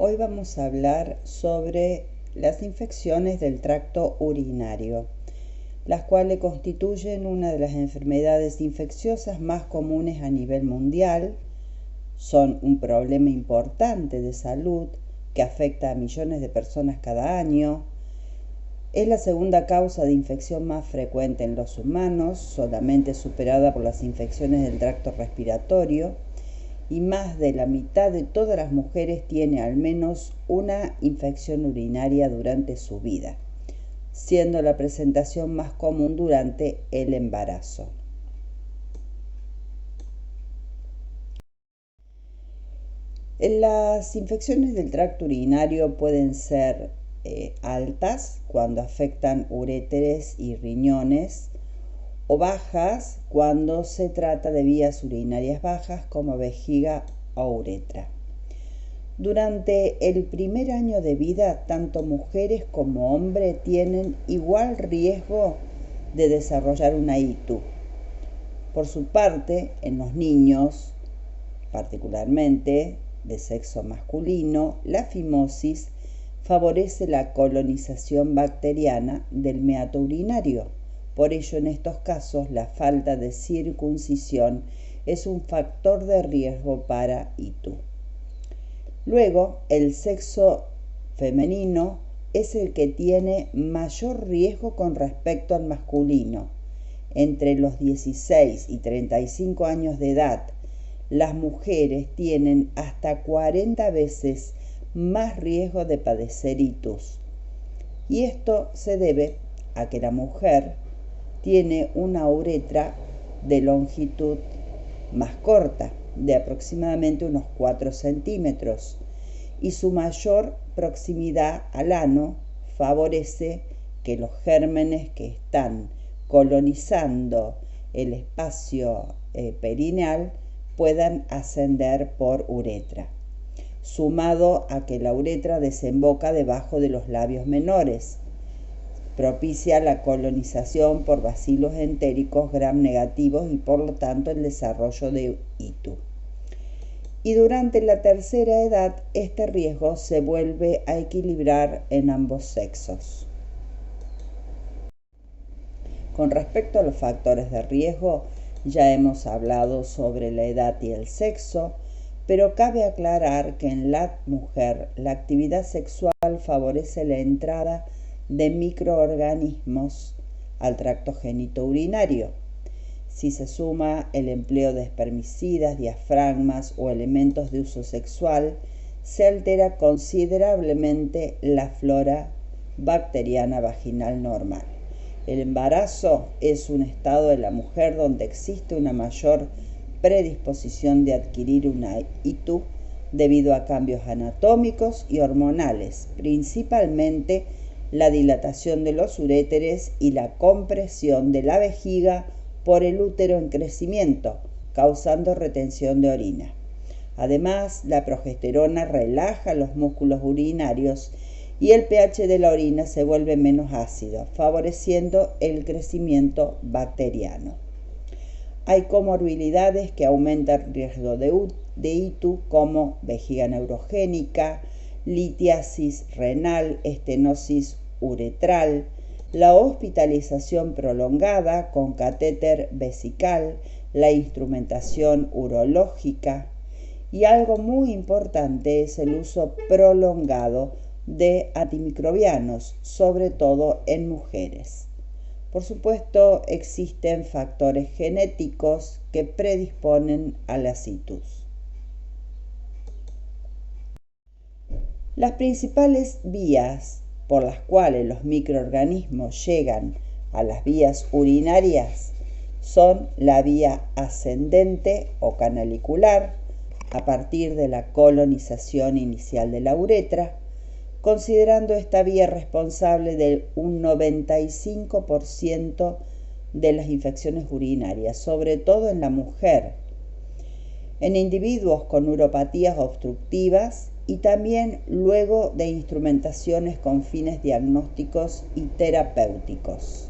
Hoy vamos a hablar sobre las infecciones del tracto urinario, las cuales constituyen una de las enfermedades infecciosas más comunes a nivel mundial. Son un problema importante de salud que afecta a millones de personas cada año. Es la segunda causa de infección más frecuente en los humanos, solamente superada por las infecciones del tracto respiratorio, y más de la mitad de todas las mujeres tiene al menos una infección urinaria durante su vida, siendo la presentación más común durante el embarazo. Las infecciones del tracto urinario pueden ser altas cuando afectan uréteres y riñones, o bajas cuando se trata de vías urinarias bajas como vejiga o uretra. Durante el primer año de vida, tanto mujeres como hombres tienen igual riesgo de desarrollar una ITU. Por su parte, en los niños, particularmente de sexo masculino, la fimosis favorece la colonización bacteriana del meato urinario. Por ello, en estos casos, la falta de circuncisión es un factor de riesgo para ITU. Luego, el sexo femenino es el que tiene mayor riesgo con respecto al masculino. Entre los 16 y 35 años de edad, las mujeres tienen hasta 40 veces más riesgo de padecer ITUs. Y esto se debe a que la mujer tiene una uretra de longitud más corta, de aproximadamente unos 4 centímetros, y su mayor proximidad al ano favorece que los gérmenes que están colonizando el espacio perineal puedan ascender por uretra, sumado a que la uretra desemboca debajo de los labios menores, propicia la colonización por bacilos entéricos gram negativos y por lo tanto el desarrollo de ITU. Y durante la tercera edad este riesgo se vuelve a equilibrar en ambos sexos. Con respecto a los factores de riesgo, ya hemos hablado sobre la edad y el sexo, pero cabe aclarar que en la mujer la actividad sexual favorece la entrada de microorganismos al tracto genitourinario. Si se suma el empleo de espermicidas, diafragmas o elementos de uso sexual, se altera considerablemente la flora bacteriana vaginal normal. El embarazo es un estado de la mujer donde existe una mayor predisposición de adquirir una ITU debido a cambios anatómicos y hormonales, principalmente la dilatación de los uréteres y la compresión de la vejiga por el útero en crecimiento, causando retención de orina. Además, la progesterona relaja los músculos urinarios y el pH de la orina se vuelve menos ácido, favoreciendo el crecimiento bacteriano. Hay comorbilidades que aumentan el riesgo de ITU, como vejiga neurogénica, litiasis renal, estenosis uretral, la hospitalización prolongada con catéter vesical, la instrumentación urológica, y algo muy importante es el uso prolongado de antimicrobianos, sobre todo en mujeres. Por supuesto, existen factores genéticos que predisponen a las ITUs. Las principales vías por las cuales los microorganismos llegan a las vías urinarias son la vía ascendente o canalicular, a partir de la colonización inicial de la uretra, considerando esta vía responsable de un 95% de las infecciones urinarias, sobre todo en la mujer, en individuos con uropatías obstructivas y también luego de instrumentaciones con fines diagnósticos y terapéuticos.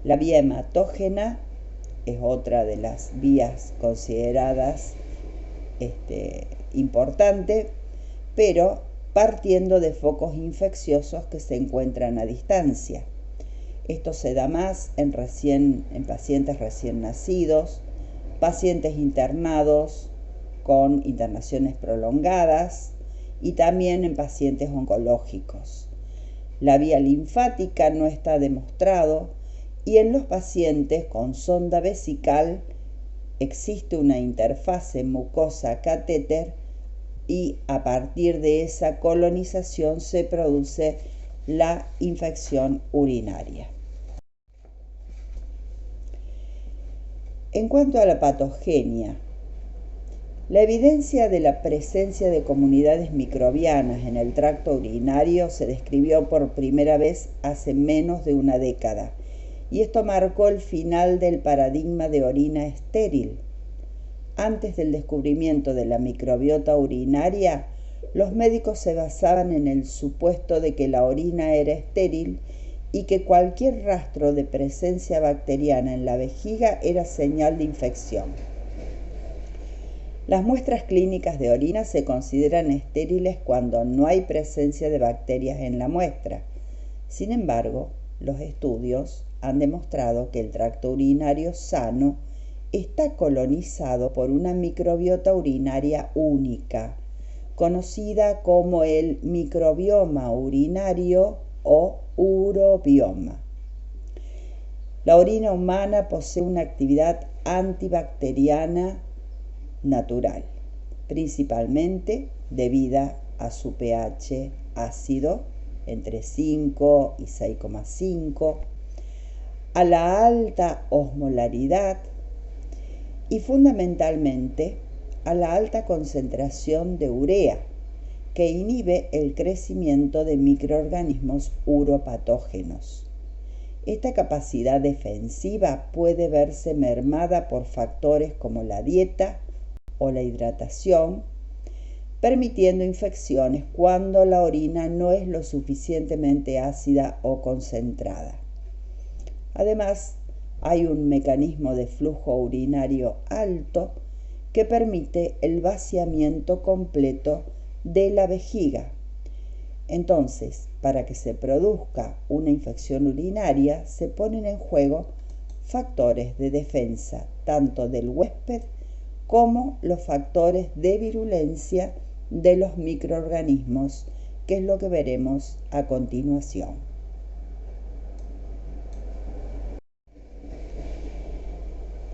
La vía hematógena es otra de las vías consideradas importante, pero partiendo de focos infecciosos que se encuentran a distancia. Esto se da más en pacientes recién nacidos, pacientes internados con internaciones prolongadas y también en pacientes oncológicos. La vía linfática no está demostrado y en los pacientes con sonda vesical existe una interfase mucosa-catéter y a partir de esa colonización se produce la infección urinaria. En cuanto a la patogenia, la evidencia de la presencia de comunidades microbianas en el tracto urinario se describió por primera vez hace menos de una década, y esto marcó el final del paradigma de orina estéril. Antes del descubrimiento de la microbiota urinaria, los médicos se basaban en el supuesto de que la orina era estéril y que cualquier rastro de presencia bacteriana en la vejiga era señal de infección. Las muestras clínicas de orina se consideran estériles cuando no hay presencia de bacterias en la muestra. Sin embargo, los estudios han demostrado que el tracto urinario sano está colonizado por una microbiota urinaria única, conocida como el microbioma urinario o urobioma. La orina humana posee una actividad antibacteriana natural, principalmente debida a su pH ácido entre 5 y 6,5, a la alta osmolaridad y fundamentalmente a la alta concentración de urea, que inhibe el crecimiento de microorganismos uropatógenos. Esta capacidad defensiva puede verse mermada por factores como la dieta o la hidratación, permitiendo infecciones cuando la orina no es lo suficientemente ácida o concentrada. Además, hay un mecanismo de flujo urinario alto que permite el vaciamiento completo de la vejiga. Entonces, para que se produzca una infección urinaria, se ponen en juego factores de defensa tanto del huésped como los factores de virulencia de los microorganismos, que es lo que veremos a continuación.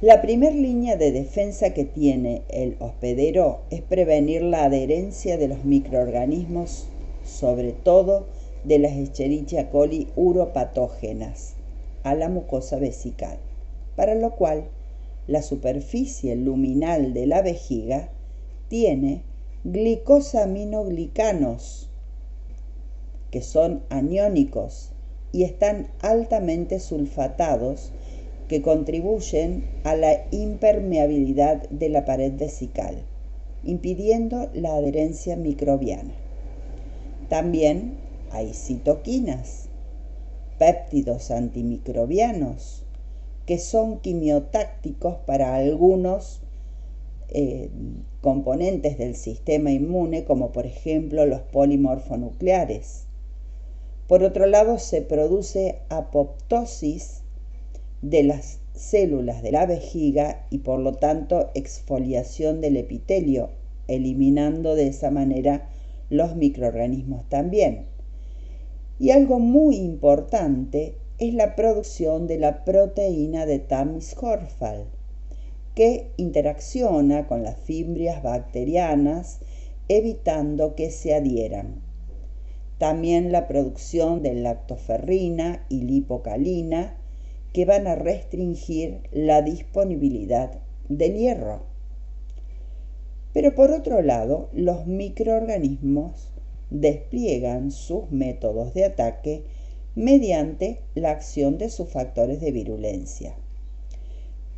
La primera línea de defensa que tiene el hospedero es prevenir la adherencia de los microorganismos, sobre todo de las Escherichia coli uropatógenas, a la mucosa vesical, para lo cual la superficie luminal de la vejiga tiene glicosaminoglicanos, que son aniónicos y están altamente sulfatados, que contribuyen a la impermeabilidad de la pared vesical, impidiendo la adherencia microbiana. También hay citoquinas, péptidos antimicrobianos, que son quimiotácticos para algunos componentes del sistema inmune, como por ejemplo los polimorfonucleares. Por otro lado, se produce apoptosis de las células de la vejiga y por lo tanto exfoliación del epitelio, eliminando de esa manera los microorganismos también. Y algo muy importante es la producción de la proteína de Tammig-Horfall, que interacciona con las fimbrias bacterianas, evitando que se adhieran. También la producción de lactoferrina y lipocalina, que van a restringir la disponibilidad del hierro. Pero por otro lado, los microorganismos despliegan sus métodos de ataque mediante la acción de sus factores de virulencia,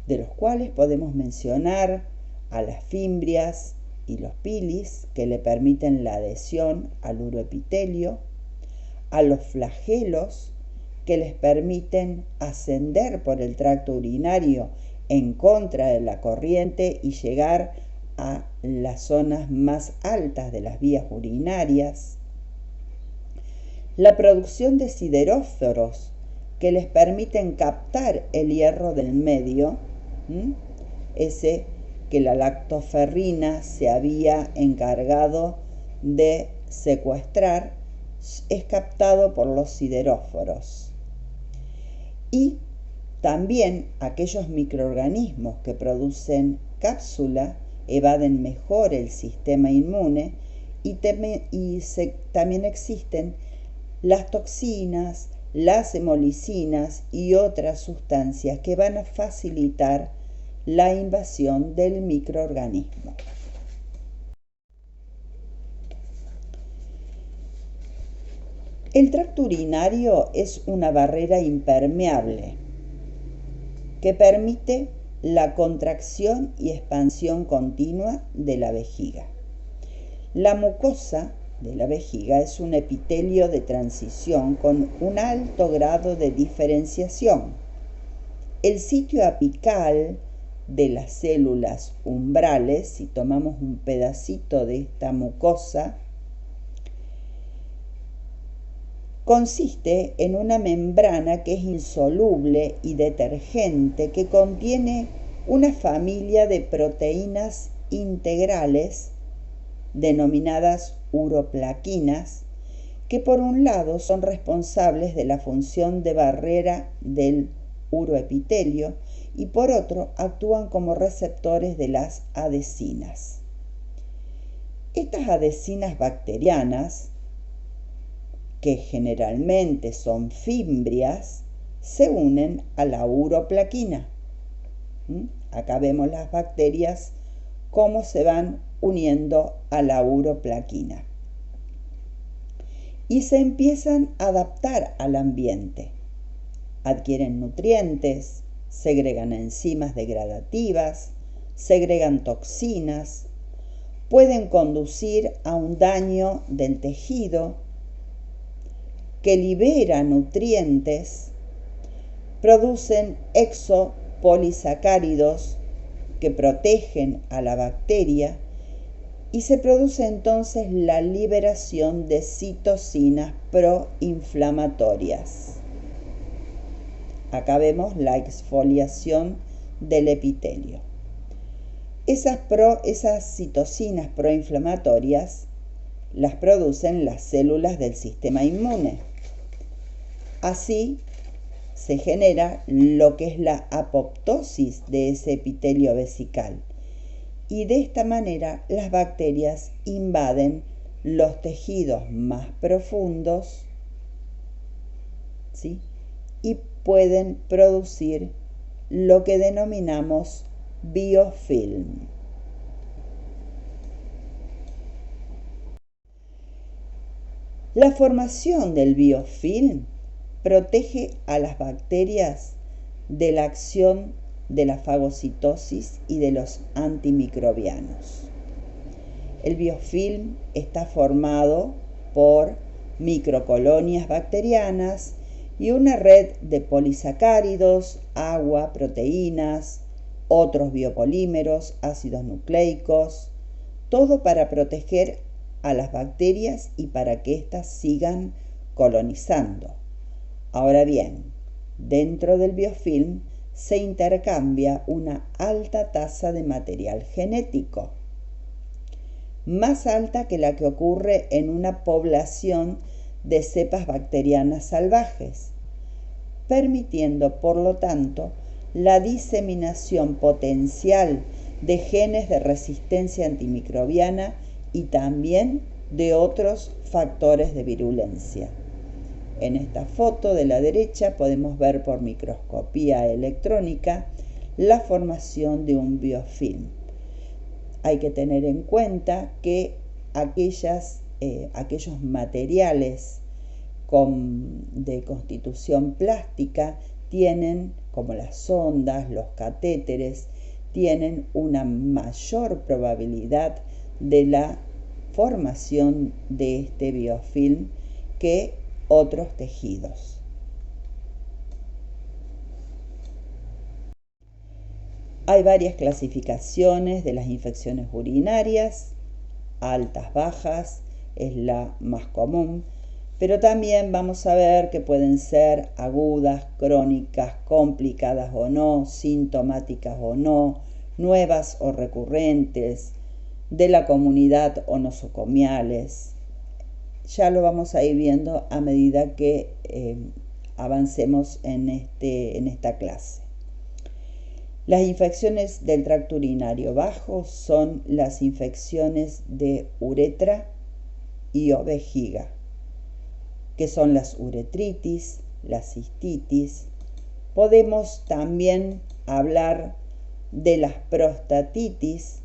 de los cuales podemos mencionar a las fimbrias y los pilis, que le permiten la adhesión al uroepitelio, a los flagelos, que les permiten ascender por el tracto urinario en contra de la corriente y llegar a las zonas más altas de las vías urinarias, la producción de sideróforos que les permiten captar el hierro del medio, ese que la lactoferrina se había encargado de secuestrar, es captado por los sideróforos. Y también aquellos microorganismos que producen cápsula evaden mejor el sistema inmune y también existen las toxinas, las hemolicinas y otras sustancias que van a facilitar la invasión del microorganismo. El tracto urinario es una barrera impermeable que permite la contracción y expansión continua de la vejiga. La mucosa de la vejiga es un epitelio de transición con un alto grado de diferenciación. El sitio apical de las células umbrales, si tomamos un pedacito de esta mucosa, consiste en una membrana que es insoluble y detergente que contiene una familia de proteínas integrales denominadas uroplaquinas, que por un lado son responsables de la función de barrera del uroepitelio y por otro actúan como receptores de las adhesinas. Estas adhesinas bacterianas, que generalmente son fimbrias, se unen a la uroplaquina. Acá vemos las bacterias cómo se van uniendo a la uroplaquina y se empiezan a adaptar al ambiente. Adquieren nutrientes, segregan enzimas degradativas, segregan toxinas, pueden conducir a un daño del tejido que libera nutrientes, producen exopolisacáridos que protegen a la bacteria y se produce entonces la liberación de citocinas proinflamatorias. Acá vemos la exfoliación del epitelio. Esas citocinas proinflamatorias las producen las células del sistema inmune. Así se genera lo que es la apoptosis de ese epitelio vesical. Y de esta manera las bacterias invaden los tejidos más profundos, ¿sí? Y pueden producir lo que denominamos biofilm. La formación del biofilm protege a las bacterias de la acción de la fagocitosis y de los antimicrobianos. El biofilm está formado por microcolonias bacterianas y una red de polisacáridos, agua, proteínas, otros biopolímeros, ácidos nucleicos, todo para proteger a las bacterias y para que éstas sigan colonizando. Ahora bien, dentro del biofilm se intercambia una alta tasa de material genético, más alta que la que ocurre en una población de cepas bacterianas salvajes, permitiendo por lo tanto la diseminación potencial de genes de resistencia antimicrobiana y también de otros factores de virulencia. En esta foto de la derecha podemos ver por microscopía electrónica la formación de un biofilm. Hay que tener en cuenta que aquellos materiales de constitución plástica tienen, como las sondas, los catéteres, tienen una mayor probabilidad de la formación de este biofilm que otros tejidos. Hay varias clasificaciones de las infecciones urinarias, altas, bajas, es la más común, pero también vamos a ver que pueden ser agudas, crónicas, complicadas o no, sintomáticas o no, nuevas o recurrentes, de la comunidad o nosocomiales. Ya lo vamos a ir viendo a medida que avancemos en esta clase. Las infecciones del tracto urinario bajo son las infecciones de uretra y o vejiga, que son las uretritis, la cistitis. Podemos también hablar de las prostatitis,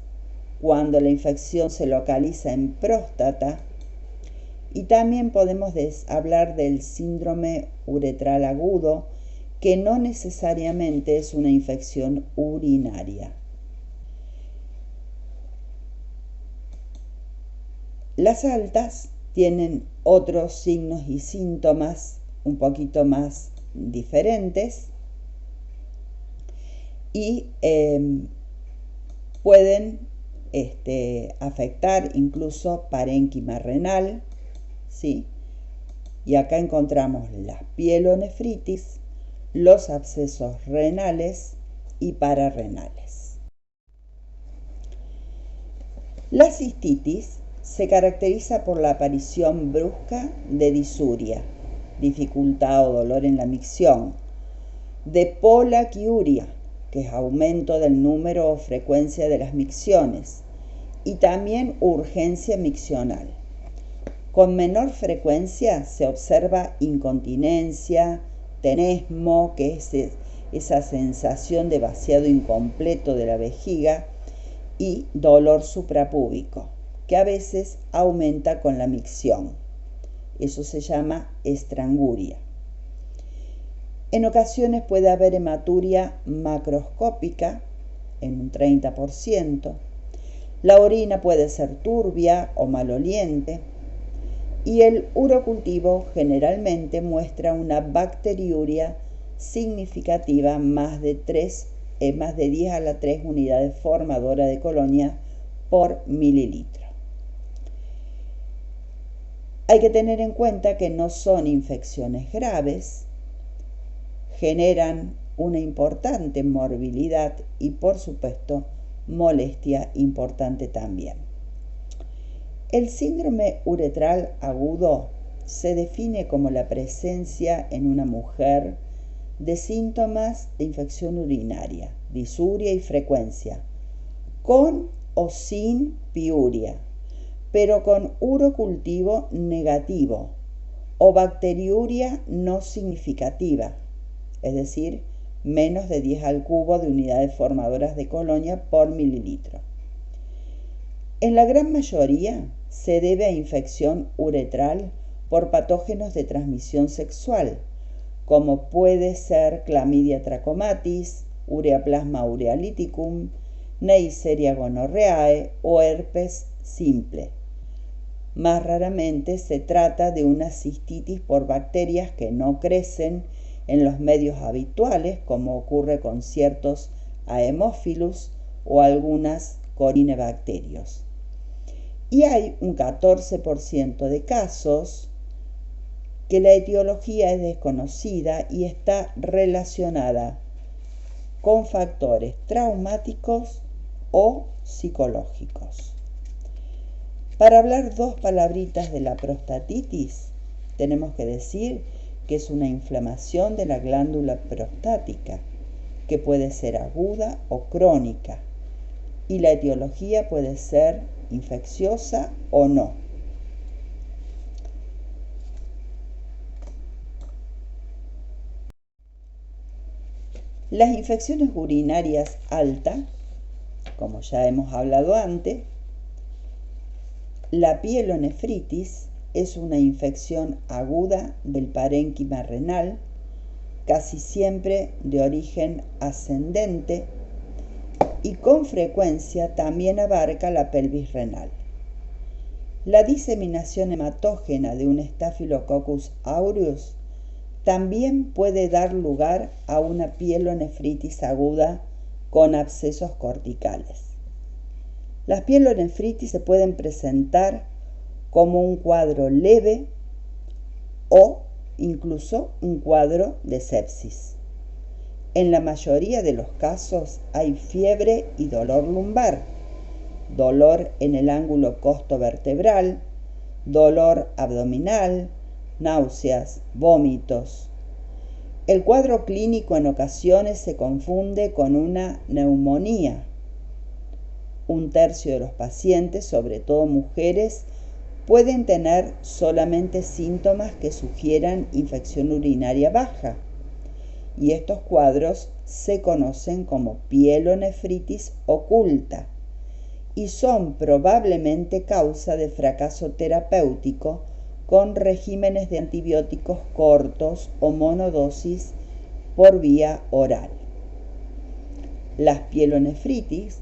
cuando la infección se localiza en próstata, y también podemos hablar del síndrome uretral agudo, que no necesariamente es una infección urinaria. Las altas tienen otros signos y síntomas un poquito más diferentes y pueden afectar incluso parénquima renal, ¿sí? Y acá encontramos la pielonefritis, los abscesos renales y pararrenales. La cistitis se caracteriza por la aparición brusca de disuria, dificultad o dolor en la micción, de polaquiuria, que es aumento del número o frecuencia de las micciones, y también urgencia miccional. Con menor frecuencia se observa incontinencia, tenesmo, que es esa sensación de vaciado incompleto de la vejiga, y dolor suprapúbico, que a veces aumenta con la micción. Eso se llama estranguria. En ocasiones puede haber hematuria macroscópica en un 30%. La orina puede ser turbia o maloliente. Y el urocultivo generalmente muestra una bacteriuria significativa, más de 10 a la 3 unidades formadoras de colonia por mililitro. Hay que tener en cuenta que no son infecciones graves, generan una importante morbilidad y, por supuesto, molestia importante también. El síndrome uretral agudo se define como la presencia en una mujer de síntomas de infección urinaria, disuria y frecuencia, con o sin piuria, pero con urocultivo negativo o bacteriuria no significativa, es decir, menos de 10 al cubo de unidades formadoras de colonia por mililitro. En la gran mayoría se debe a infección uretral por patógenos de transmisión sexual, como puede ser Clamidia trachomatis, Ureaplasma aureolithicum, Neisseria gonorrhoeae o herpes simple. Más raramente se trata de una cistitis por bacterias que no crecen en los medios habituales, como ocurre con ciertos Haemophilus o algunas Corynebacterios. Y hay un 14% de casos que la etiología es desconocida y está relacionada con factores traumáticos o psicológicos. Para hablar 2 palabritas de la prostatitis, tenemos que decir que es una inflamación de la glándula prostática, que puede ser aguda o crónica, y la etiología puede ser infecciosa o no. Las infecciones urinarias altas, como ya hemos hablado antes, la pielonefritis es una infección aguda del parénquima renal, casi siempre de origen ascendente, y con frecuencia también abarca la pelvis renal. La diseminación hematógena de un Staphylococcus aureus también puede dar lugar a una pielonefritis aguda con abscesos corticales. Las pielonefritis se pueden presentar como un cuadro leve o incluso un cuadro de sepsis. En la mayoría de los casos hay fiebre y dolor lumbar, dolor en el ángulo costovertebral, dolor abdominal, náuseas, vómitos. El cuadro clínico en ocasiones se confunde con una neumonía. Un tercio de los pacientes, sobre todo mujeres, pueden tener solamente síntomas que sugieran infección urinaria baja, y estos cuadros se conocen como pielonefritis oculta y son probablemente causa de fracaso terapéutico con regímenes de antibióticos cortos o monodosis por vía oral. Las pielonefritis,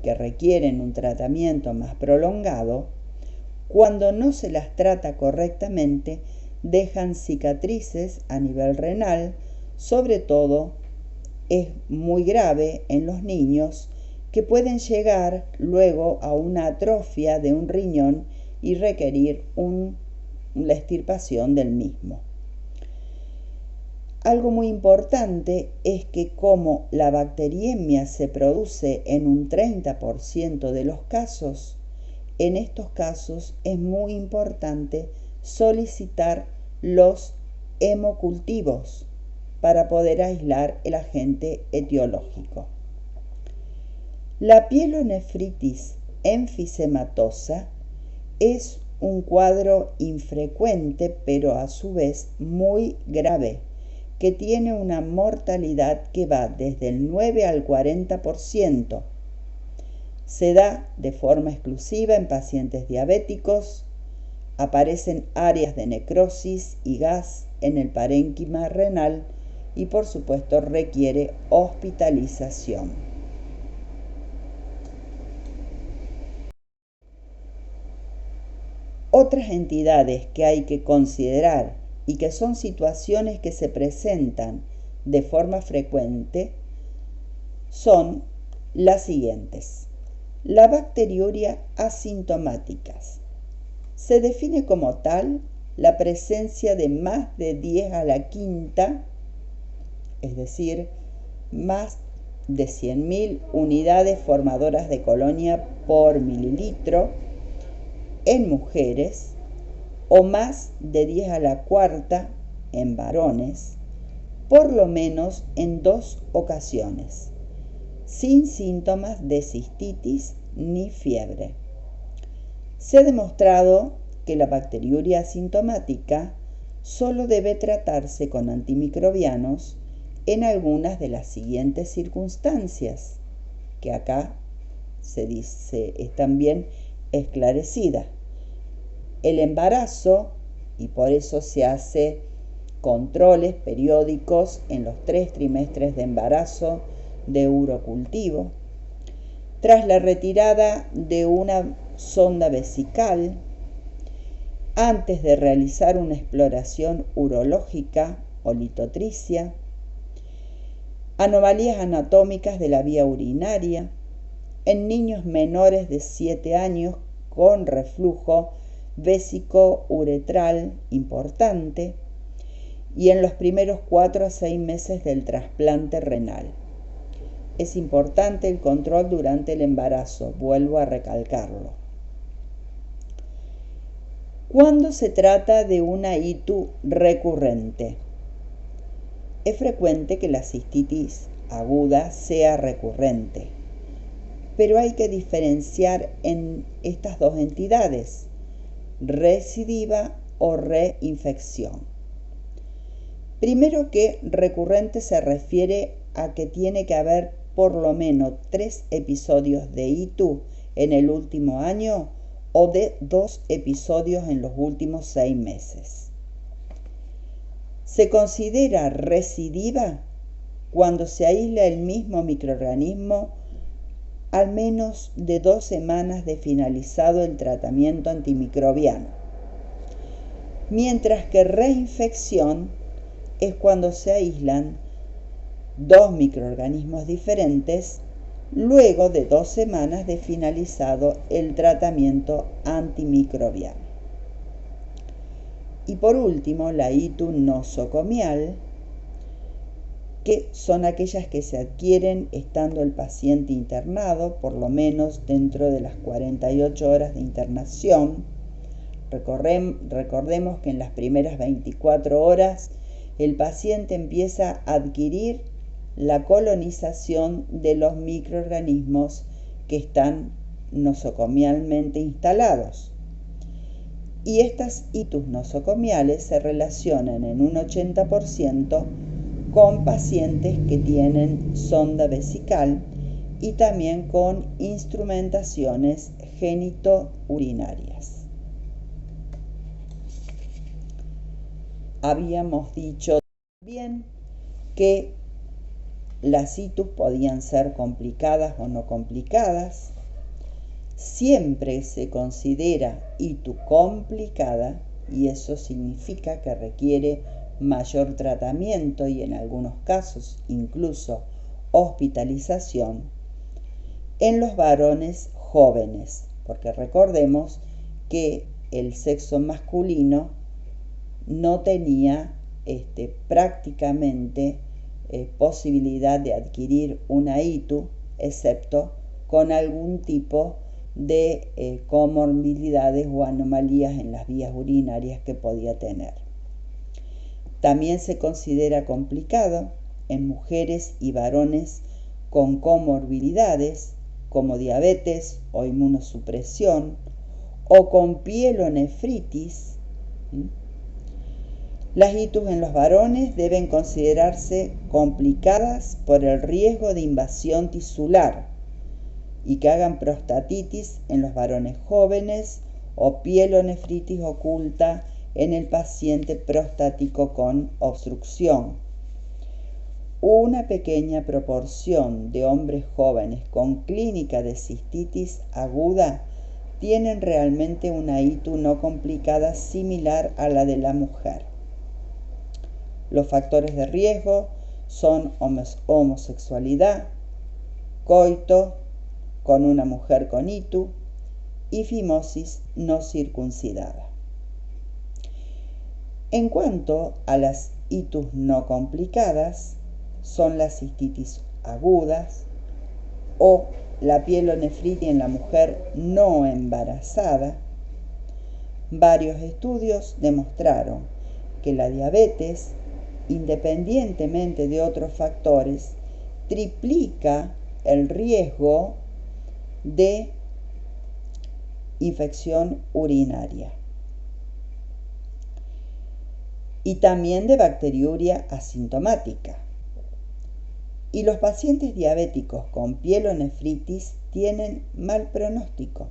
que requieren un tratamiento más prolongado, cuando no se las trata correctamente, dejan cicatrices a nivel renal, sobre todo es muy grave en los niños, que pueden llegar luego a una atrofia de un riñón y requerir la extirpación del mismo. Algo muy importante es que como la bacteriemia se produce en un 30% de los casos, en estos casos es muy importante solicitar los hemocultivos para poder aislar el agente etiológico. La pielonefritis enfisematosa es un cuadro infrecuente, pero a su vez muy grave, que tiene una mortalidad que va desde el 9 al 40%. Se da de forma exclusiva en pacientes diabéticos, aparecen áreas de necrosis y gas en el parénquima renal y por supuesto requiere hospitalización. Otras entidades que hay que considerar y que son situaciones que se presentan de forma frecuente son las siguientes. La bacteriuria asintomáticas. Se define como tal la presencia de más de 10 a la quinta, es decir, más de 100.000 unidades formadoras de colonia por mililitro en mujeres, o más de 10 a la cuarta en varones, por lo menos en 2 ocasiones, sin síntomas de cistitis ni fiebre. Se ha demostrado que la bacteriuria asintomática solo debe tratarse con antimicrobianos en algunas de las siguientes circunstancias, que acá se dice están bien esclarecidas. El embarazo, y por eso se hace controles periódicos en los 3 trimestres de embarazo de urocultivo, tras la retirada de una sonda vesical, antes de realizar una exploración urológica o litotricia, anomalías anatómicas de la vía urinaria, en niños menores de 7 años con reflujo vésico-uretral importante y en los primeros 4 a 6 meses del trasplante renal. Es importante el control durante el embarazo, vuelvo a recalcarlo. Cuando se trata de una ITU recurrente, es frecuente que la cistitis aguda sea recurrente, pero hay que diferenciar en estas dos entidades, recidiva o reinfección. Primero que recurrente se refiere a que tiene que haber por lo menos 3 episodios de ITU en el último año o de 2 episodios en los últimos 6 meses. Se considera recidiva cuando se aísla el mismo microorganismo al menos de 2 semanas de finalizado el tratamiento antimicrobiano, mientras que reinfección es cuando se aíslan 2 microorganismos diferentes luego de 2 semanas de finalizado el tratamiento antimicrobial. Y por último, la ITU nosocomial, que son aquellas que se adquieren estando el paciente internado, por lo menos dentro de las 48 horas de internación. Recordemos que en las primeras 24 horas el paciente empieza a adquirir la colonización de los microorganismos que están nosocomialmente instalados. Y estas ITUs nosocomiales se relacionan en un 80% con pacientes que tienen sonda vesical y también con instrumentaciones genitourinarias. Habíamos dicho también que las ITUs podían ser complicadas o no complicadas. Siempre se considera ITU complicada y eso significa que requiere mayor tratamiento y en algunos casos incluso hospitalización en los varones jóvenes, porque recordemos que el sexo masculino no tenía prácticamente posibilidad de adquirir una ITU, excepto con algún tipo de comorbilidades o anomalías en las vías urinarias que podía tener. También se considera complicado en mujeres y varones con comorbilidades como diabetes o inmunosupresión o con pielonefritis. Las ITUs en los varones deben considerarse complicadas por el riesgo de invasión tisular y que hagan prostatitis en los varones jóvenes o pielonefritis oculta en el paciente prostático con obstrucción. Una pequeña proporción de hombres jóvenes con clínica de cistitis aguda tienen realmente una ITU no complicada similar a la de la mujer. Los factores de riesgo son homosexualidad, coito con una mujer con ITU y fimosis no circuncidada. En cuanto a las ITUs no complicadas, son las cistitis agudas o la pielonefritis en la mujer no embarazada. Varios estudios demostraron que la diabetes, independientemente de otros factores, triplica el riesgo de infección urinaria y también de bacteriuria asintomática. Y los pacientes diabéticos con pielonefritis tienen mal pronóstico.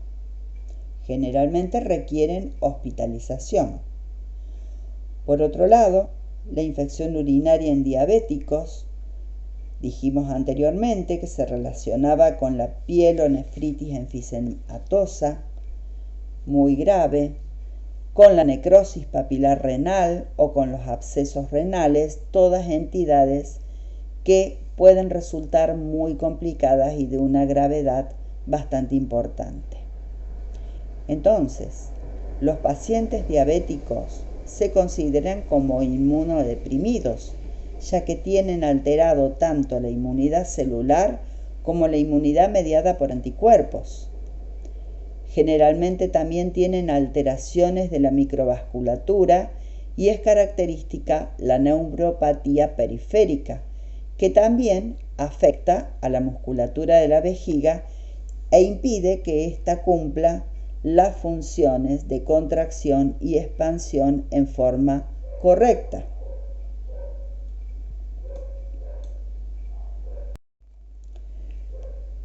Generalmente requieren hospitalización. Por otro lado, la infección urinaria en diabéticos, dijimos anteriormente que se relacionaba con la pielonefritis enfisematosa, muy grave, con la necrosis papilar renal o con los abscesos renales, todas entidades que pueden resultar muy complicadas y de una gravedad bastante importante. Entonces, los pacientes diabéticos se consideran como inmunodeprimidos, ya que tienen alterado tanto la inmunidad celular como la inmunidad mediada por anticuerpos. Generalmente también tienen alteraciones de la microvasculatura y es característica la neuropatía periférica, que también afecta a la musculatura de la vejiga e impide que ésta cumpla las funciones de contracción y expansión en forma correcta.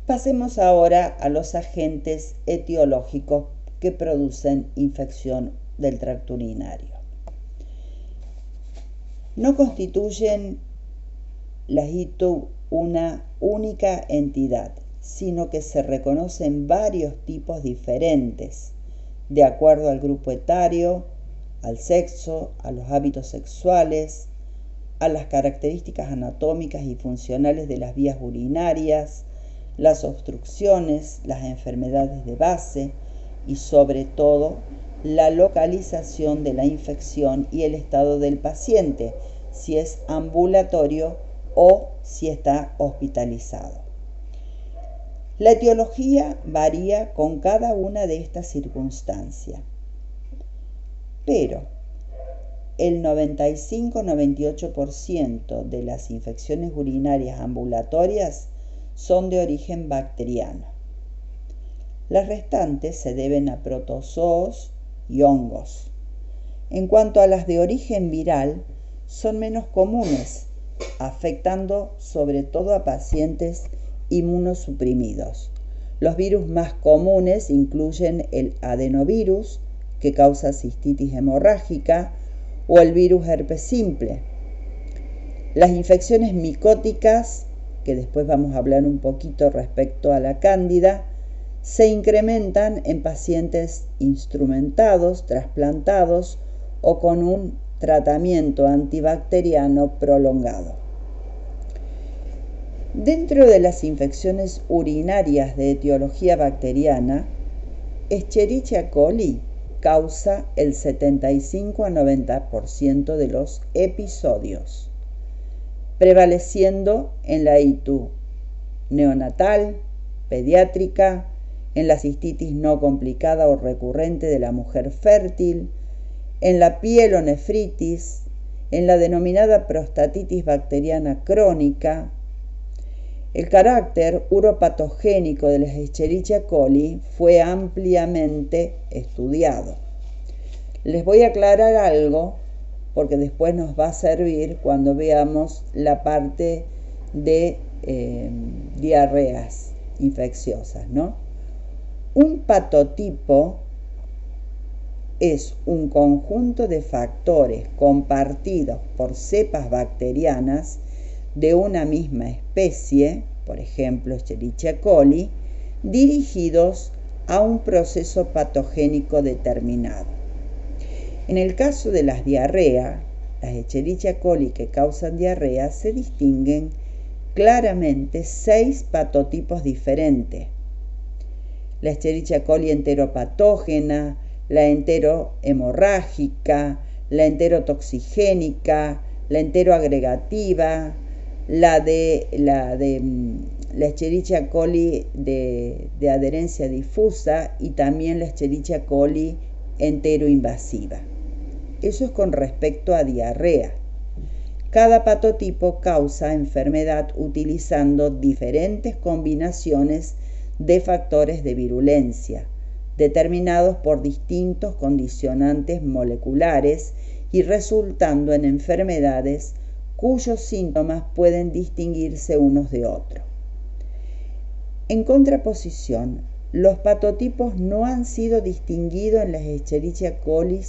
Pasemos ahora a los agentes etiológicos que producen infección del tracto urinario. No constituyen las ITU una única entidad, sino que se reconocen varios tipos diferentes, de acuerdo al grupo etario, al sexo, a los hábitos sexuales, a las características anatómicas y funcionales de las vías urinarias, las obstrucciones, las enfermedades de base y sobre todo la localización de la infección y el estado del paciente, si es ambulatorio o si está hospitalizado. La etiología varía con cada una de estas circunstancias, pero el 95-98% de las infecciones urinarias ambulatorias son de origen bacteriano. Las restantes se deben a protozoos y hongos. En cuanto a las de origen viral, son menos comunes, afectando sobre todo a pacientes inmunosuprimidos. Los virus más comunes incluyen el adenovirus, que causa cistitis hemorrágica, o el virus herpes simple. Las infecciones micóticas, que después vamos a hablar un poquito respecto a la cándida, se incrementan en pacientes instrumentados, trasplantados o con un tratamiento antibacteriano prolongado. Dentro de las infecciones urinarias de etiología bacteriana, Escherichia coli causa el 75-90% de los episodios, prevaleciendo en la ITU neonatal, pediátrica, en la cistitis no complicada o recurrente de la mujer fértil, en la pielonefritis, en la denominada prostatitis bacteriana crónica. El carácter uropatogénico de la Escherichia coli fue ampliamente estudiado. Les voy a aclarar algo porque después nos va a servir cuando veamos la parte de diarreas infecciosas, ¿no? Un patotipo es un conjunto de factores compartidos por cepas bacterianas de una misma especie, por ejemplo Escherichia coli, dirigidos a un proceso patogénico determinado. En el caso de las diarreas, las Escherichia coli que causan diarrea se distinguen claramente 6 patotipos diferentes. La Escherichia coli enteropatógena, la enterohemorrágica, la enterotoxigénica, la enteroagregativa, la Escherichia coli de adherencia difusa y también la Escherichia coli enteroinvasiva. Eso es con respecto a diarrea. Cada patotipo causa enfermedad utilizando diferentes combinaciones de factores de virulencia, determinados por distintos condicionantes moleculares y resultando en enfermedades cuyos síntomas pueden distinguirse unos de otros. En contraposición, los patotipos no han sido distinguidos en las Escherichia coli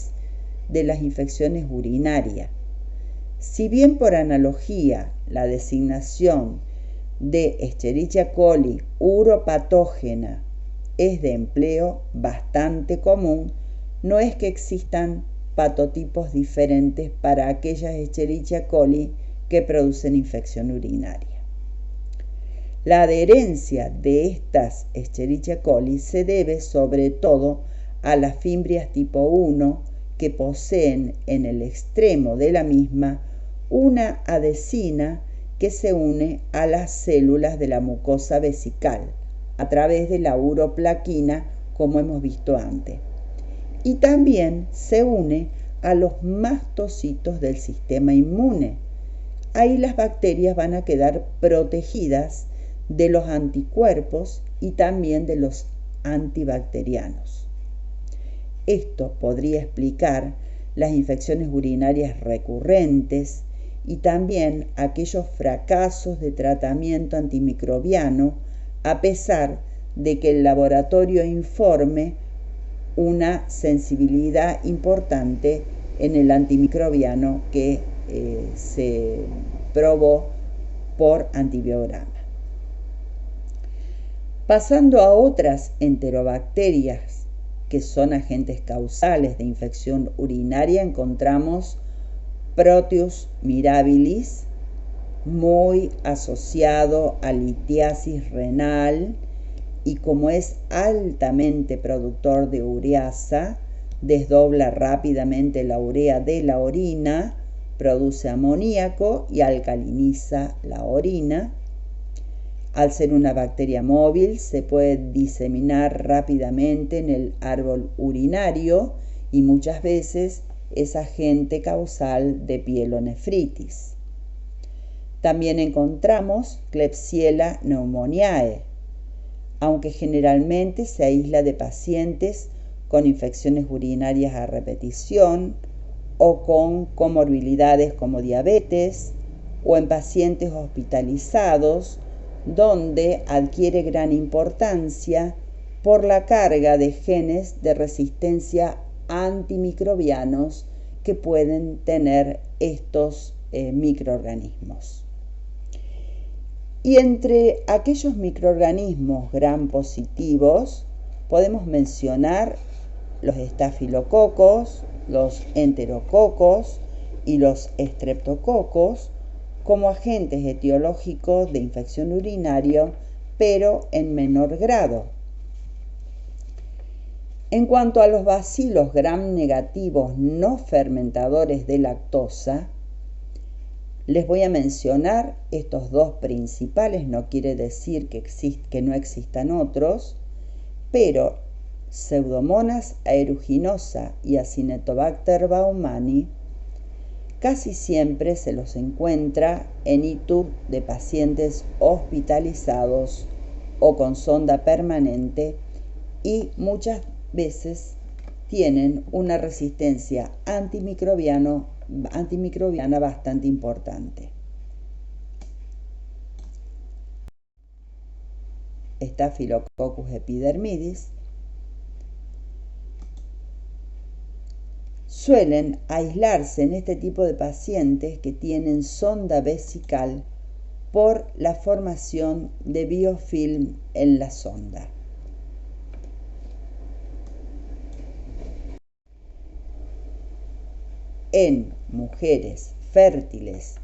de las infecciones urinarias. Si bien por analogía la designación de Escherichia coli uropatógena es de empleo bastante común, no es que existan patotipos diferentes para aquellas Escherichia coli que producen infección urinaria. La adherencia de estas Escherichia coli se debe sobre todo a las fimbrias tipo 1 que poseen en el extremo de la misma una adhesina que se une a las células de la mucosa vesical a través de la uroplaquina, como hemos visto antes. Y también se une a los mastocitos del sistema inmune. Ahí las bacterias van a quedar protegidas de los anticuerpos y también de los antibacterianos. Esto podría explicar las infecciones urinarias recurrentes y también aquellos fracasos de tratamiento antimicrobiano, a pesar de que el laboratorio informe una sensibilidad importante en el antimicrobiano que se probó por antibiograma. Pasando a otras enterobacterias que son agentes causales de infección urinaria, encontramos Proteus mirabilis, muy asociado a litiasis renal, y como es altamente productor de ureasa, desdobla rápidamente la urea de la orina, produce amoníaco y alcaliniza la orina. Al ser una bacteria móvil, se puede diseminar rápidamente en el árbol urinario y muchas veces es agente causal de pielonefritis. También encontramos Klebsiella pneumoniae, aunque generalmente se aísla de pacientes con infecciones urinarias a repetición o con comorbilidades como diabetes o en pacientes hospitalizados, donde adquiere gran importancia por la carga de genes de resistencia antimicrobianos que pueden tener estos microorganismos. Y entre aquellos microorganismos gram positivos podemos mencionar los estafilococos, los enterococos y los estreptococos como agentes etiológicos de infección urinaria, pero en menor grado. En cuanto a los bacilos gram negativos no fermentadores de lactosa, les voy a mencionar estos dos principales, no quiere decir que no existan otros, pero Pseudomonas aeruginosa y Acinetobacter baumannii casi siempre se los encuentra en ITU de pacientes hospitalizados o con sonda permanente y muchas veces tienen una resistencia antimicrobiana bastante importante. Staphylococcus epidermidis suelen aislarse en este tipo de pacientes que tienen sonda vesical por la formación de biofilm en la sonda. En mujeres fértiles,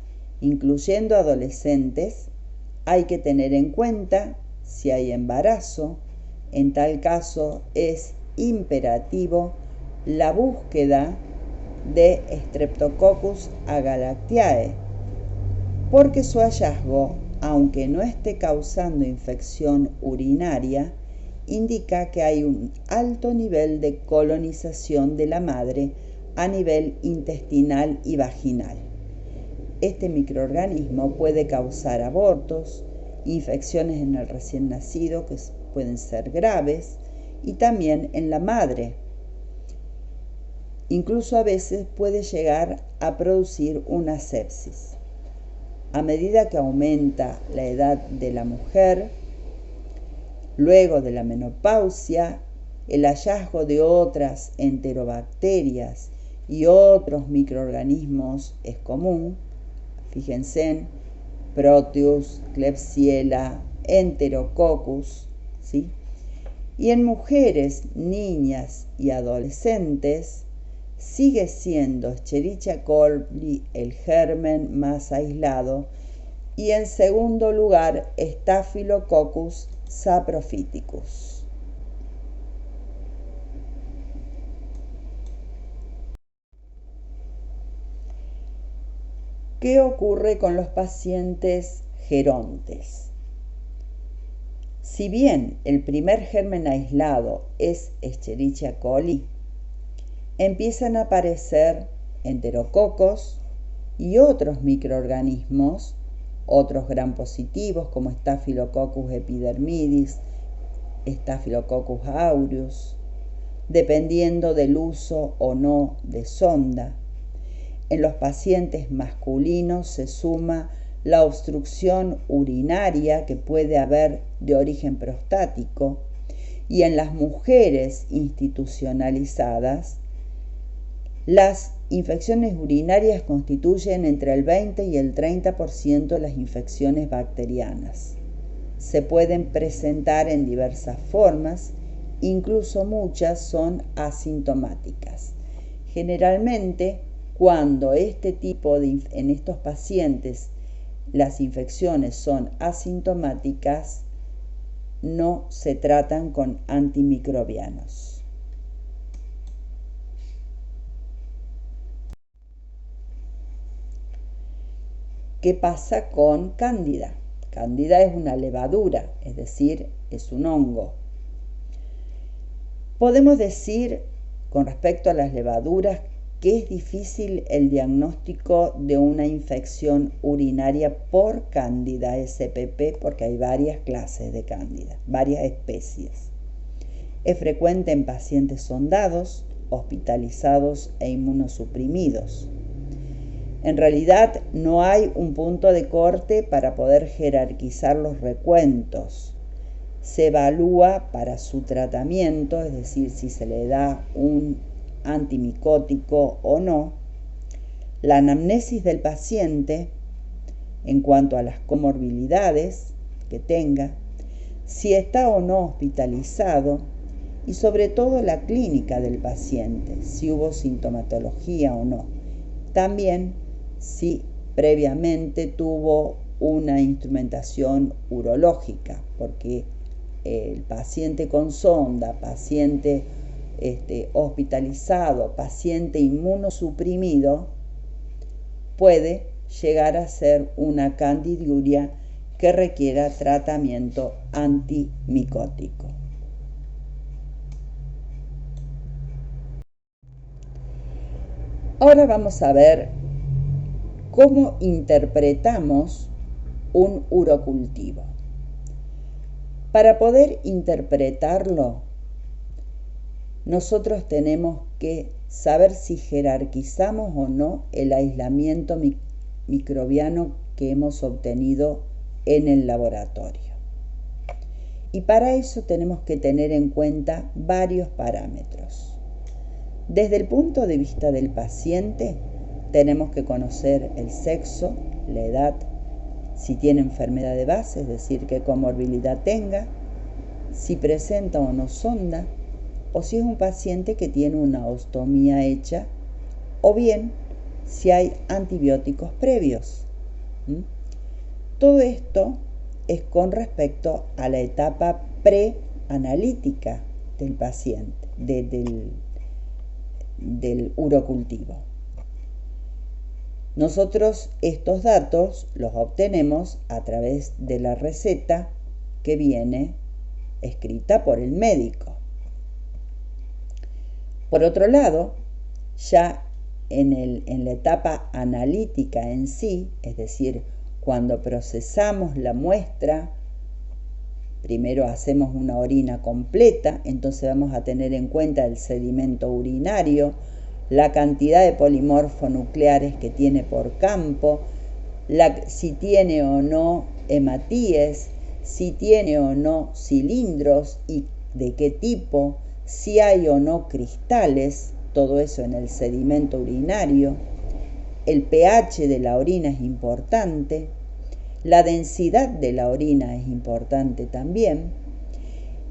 incluyendo adolescentes, hay que tener en cuenta si hay embarazo. En tal caso es imperativo la búsqueda de Streptococcus agalactiae, porque su hallazgo, aunque no esté causando infección urinaria, indica que hay un alto nivel de colonización de la madre a nivel intestinal y vaginal. Este microorganismo puede causar abortos, infecciones en el recién nacido que pueden ser graves y también en la madre. Incluso a veces puede llegar a producir una sepsis. A medida que aumenta la edad de la mujer, luego de la menopausia, el hallazgo de otras enterobacterias y otros microorganismos es común. Fíjense en Proteus, Klebsiella, Enterococcus, ¿sí? Y en mujeres, niñas y adolescentes sigue siendo Escherichia coli el germen más aislado y en segundo lugar Staphylococcus saprophyticus. ¿Qué ocurre con los pacientes gerontes? Si bien el primer germen aislado es Escherichia coli, empiezan a aparecer enterococos y otros microorganismos, otros gram positivos como Staphylococcus epidermidis, Staphylococcus aureus, dependiendo del uso o no de sonda. En los pacientes masculinos se suma la obstrucción urinaria que puede haber de origen prostático y en las mujeres institucionalizadas, las infecciones urinarias constituyen entre el 20 y el 30% de las infecciones bacterianas. Se pueden presentar en diversas formas, incluso muchas son asintomáticas. Generalmente, Cuando en estos pacientes las infecciones son asintomáticas, no se tratan con antimicrobianos. ¿Qué pasa con Cándida? Cándida es una levadura, es decir, es un hongo. Podemos decir, con respecto a las levaduras, que es difícil el diagnóstico de una infección urinaria por Cándida spp, porque hay varias clases de Cándida, varias especies. Es frecuente en pacientes sondados, hospitalizados e inmunosuprimidos. En realidad no hay un punto de corte para poder jerarquizar los recuentos. Se evalúa para su tratamiento, es decir, si se le da un antimicótico o no, la anamnesis del paciente en cuanto a las comorbilidades que tenga, si está o no hospitalizado y sobre todo la clínica del paciente, si hubo sintomatología o no. También si previamente tuvo una instrumentación urológica, porque el paciente con sonda, paciente hospitalizado, paciente inmunosuprimido, puede llegar a ser una candidiuria que requiera tratamiento antimicótico. Ahora vamos a ver cómo interpretamos un urocultivo. Para poder interpretarlo, nosotros tenemos que saber si jerarquizamos o no el aislamiento microbiano que hemos obtenido en el laboratorio. Y para eso tenemos que tener en cuenta varios parámetros. Desde el punto de vista del paciente, tenemos que conocer el sexo, la edad, si tiene enfermedad de base, es decir, qué comorbilidad tenga, si presenta o no sonda, o si es un paciente que tiene una ostomía hecha, o bien si hay antibióticos previos. Todo esto es con respecto a la etapa preanalítica del paciente, del urocultivo. Nosotros estos datos los obtenemos a través de la receta que viene escrita por el médico. Por otro lado, ya en la etapa analítica en sí, es decir, cuando procesamos la muestra, primero hacemos una orina completa, entonces vamos a tener en cuenta el sedimento urinario, la cantidad de polimorfonucleares que tiene por campo, si tiene o no hematíes, si tiene o no cilindros y de qué tipo, si hay o no cristales, todo eso en el sedimento urinario. El pH de la orina es importante, la densidad de la orina es importante también.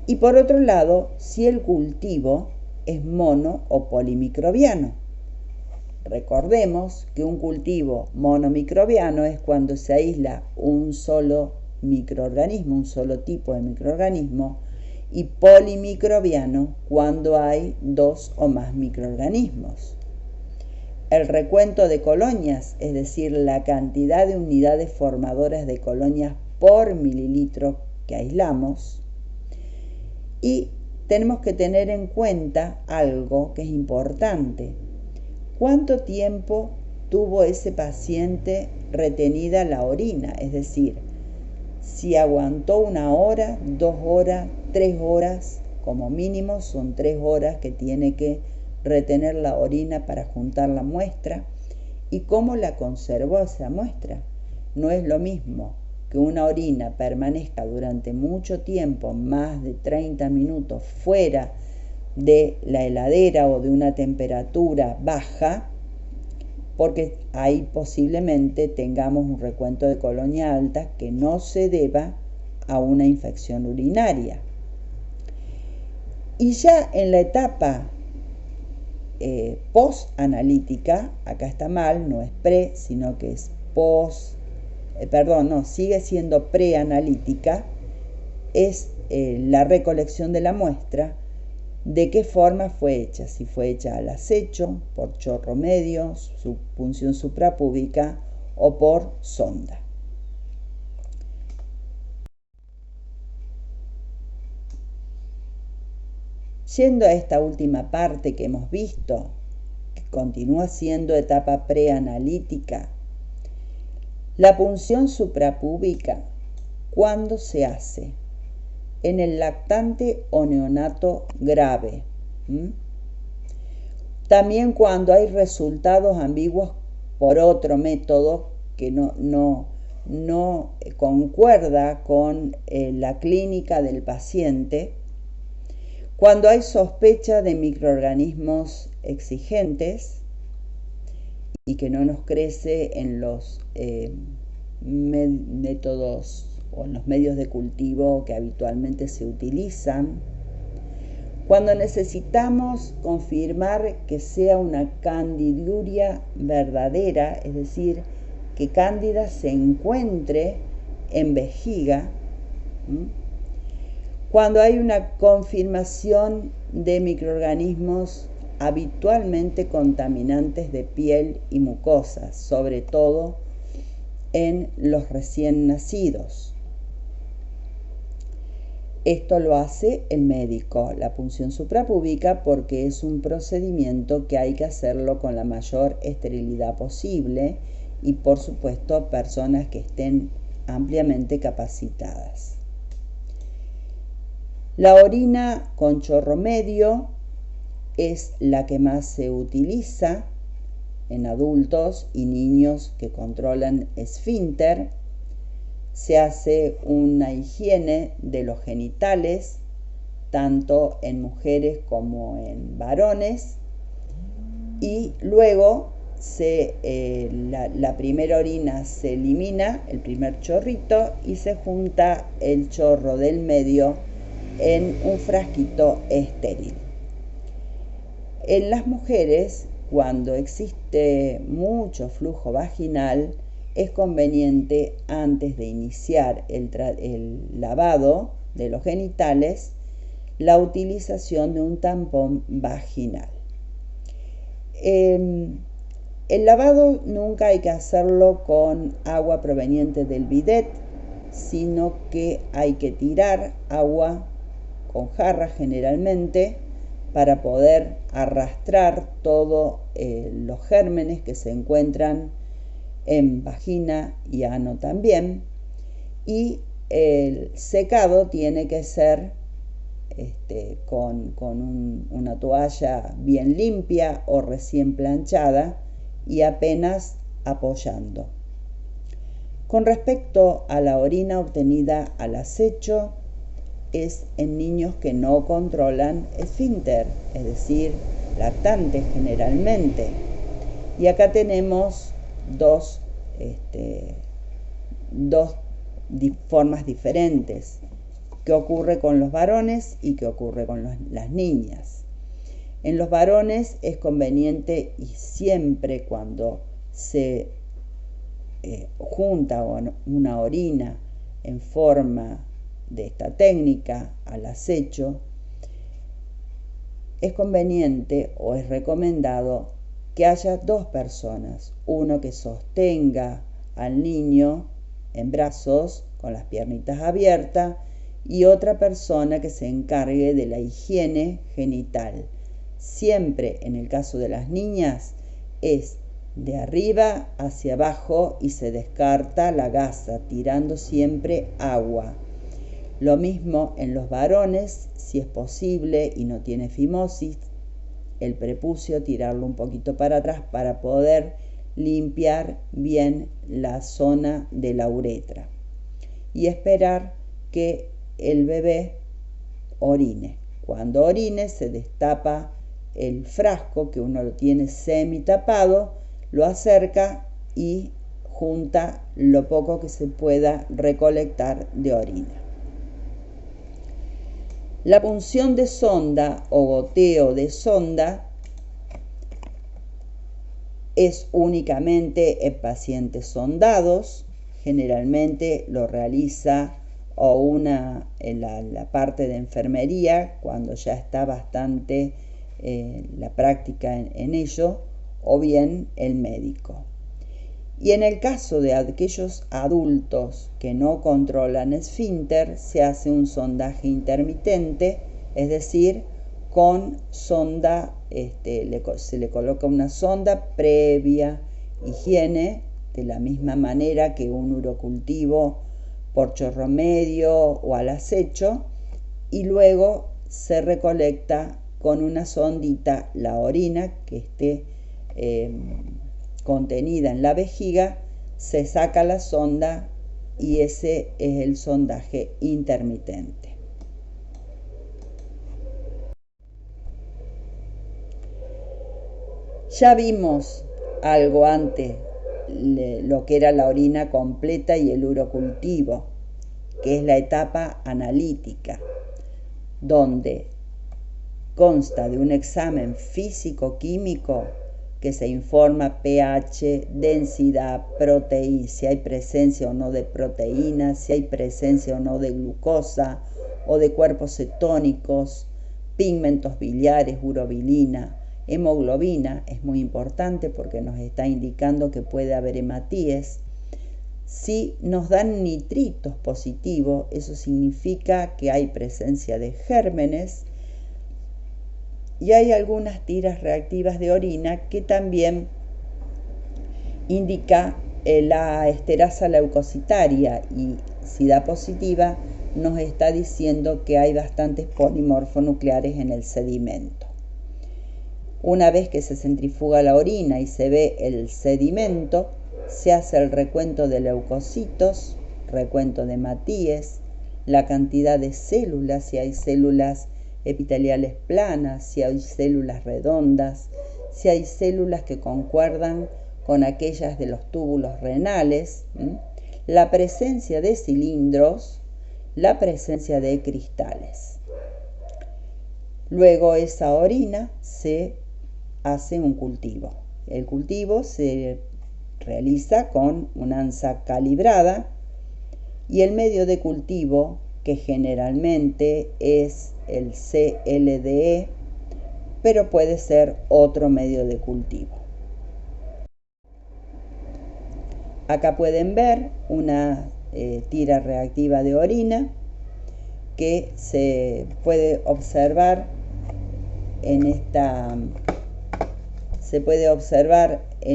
Y por otro lado, si el cultivo es mono o polimicrobiano. Recordemos que un cultivo monomicrobiano es cuando se aísla un solo microorganismo, un solo tipo de microorganismo, y polimicrobiano cuando hay 2 o más microorganismos. El recuento de colonias, es decir, la cantidad de unidades formadoras de colonias por mililitro que aislamos. Y tenemos que tener en cuenta algo que es importante. ¿Cuánto tiempo tuvo ese paciente retenida la orina? Es decir, si aguantó 1 hora, 2 horas, 3 horas, como mínimo son 3 horas que tiene que retener la orina para juntar la muestra, y cómo la conservó esa muestra. No es lo mismo que una orina permanezca durante mucho tiempo, más de 30 minutos, fuera de la heladera o de una temperatura baja, porque ahí posiblemente tengamos un recuento de colonia alta que no se deba a una infección urinaria. Y ya en la etapa posanalítica, acá está mal, no es pre, sino que es sigue siendo preanalítica, es la recolección de la muestra, de qué forma fue hecha, si fue hecha al acecho, por chorro medio, su punción suprapúbica o por sonda. Yendo a esta última parte que hemos visto, que continúa siendo etapa preanalítica, la punción suprapúbica, ¿cuándo se hace? En el lactante o neonato grave. También cuando hay resultados ambiguos por otro método que no concuerda con la clínica del paciente. Cuando hay sospecha de microorganismos exigentes y que no nos crece en los métodos o en los medios de cultivo que habitualmente se utilizan. Cuando necesitamos confirmar que sea una candiduria verdadera, es decir, que cándida se encuentre en vejiga. Cuando hay una confirmación de microorganismos habitualmente contaminantes de piel y mucosas, sobre todo en los recién nacidos. Esto lo hace el médico, la punción suprapúbica, porque es un procedimiento que hay que hacerlo con la mayor esterilidad posible y, por supuesto, personas que estén ampliamente capacitadas. La orina con chorro medio es la que más se utiliza en adultos y niños que controlan esfínter. Se hace una higiene de los genitales, tanto en mujeres como en varones, y luego la primera orina se elimina, el primer chorrito, y se junta el chorro del medio en un frasquito estéril. En las mujeres, cuando existe mucho flujo vaginal, es conveniente, antes de iniciar el lavado de los genitales, la utilización de un tampón vaginal. El lavado nunca hay que hacerlo con agua proveniente del bidet, sino que hay que tirar agua con jarra generalmente para poder arrastrar todos los gérmenes que se encuentran en vagina y ano también, y el secado tiene que ser con una toalla bien limpia o recién planchada y apenas apoyando. Con respecto a la orina obtenida al acecho, es en niños que no controlan esfínter, es decir, lactantes generalmente. Y acá tenemos dos formas diferentes, que ocurre con los varones y que ocurre con las niñas. En los varones es conveniente, y siempre cuando se junta una orina en forma de esta técnica al acecho, es conveniente o es recomendado que haya dos personas, uno que sostenga al niño en brazos con las piernitas abiertas y otra persona que se encargue de la higiene genital. Siempre en el caso de las niñas es de arriba hacia abajo y se descarta la gasa, tirando siempre agua. Lo mismo en los varones, si es posible y no tiene fimosis, el prepucio tirarlo un poquito para atrás para poder limpiar bien la zona de la uretra y esperar que el bebé orine. Cuando orine se destapa el frasco, que uno lo tiene semi tapado, lo acerca y junta lo poco que se pueda recolectar de orina. La punción de sonda o goteo de sonda Es únicamente en pacientes sondados, generalmente lo realiza en la parte de enfermería, cuando ya está bastante la práctica en ello, o bien el médico. Y en el caso de aquellos adultos que no controlan esfínter, se hace un sondaje intermitente, es decir, con sonda, se le coloca una sonda previa higiene, de la misma manera que un urocultivo por chorro medio o al acecho, y luego se recolecta con una sondita la orina que esté contenida en la vejiga, se saca la sonda y ese es el sondaje intermitente. Ya vimos algo antes, lo que era la orina completa y el urocultivo, que es la etapa analítica, donde consta de un examen físico-químico que se informa pH, densidad, proteína, si hay presencia o no de proteínas, si hay presencia o no de glucosa o de cuerpos cetónicos, pigmentos biliares, urobilina, hemoglobina, es muy importante porque nos está indicando que puede haber hematíes. Si nos dan nitritos positivos, eso significa que hay presencia de gérmenes, y hay algunas tiras reactivas de orina que también indica la esterasa leucocitaria, y si da positiva nos está diciendo que hay bastantes polimorfonucleares en el sedimento. Una vez que se centrifuga la orina y se ve el sedimento, se hace el recuento de leucocitos, recuento de hematíes, la cantidad de células, si hay células epiteliales planas, si hay células redondas, si hay células que concuerdan con aquellas de los túbulos renales, la presencia de cilindros, la presencia de cristales. Luego esa orina se hace un cultivo. El cultivo se realiza con una ansa calibrada y el medio de cultivo, que generalmente es el CLDE, pero puede ser otro medio de cultivo. Acá pueden ver una tira reactiva de orina que se puede observar en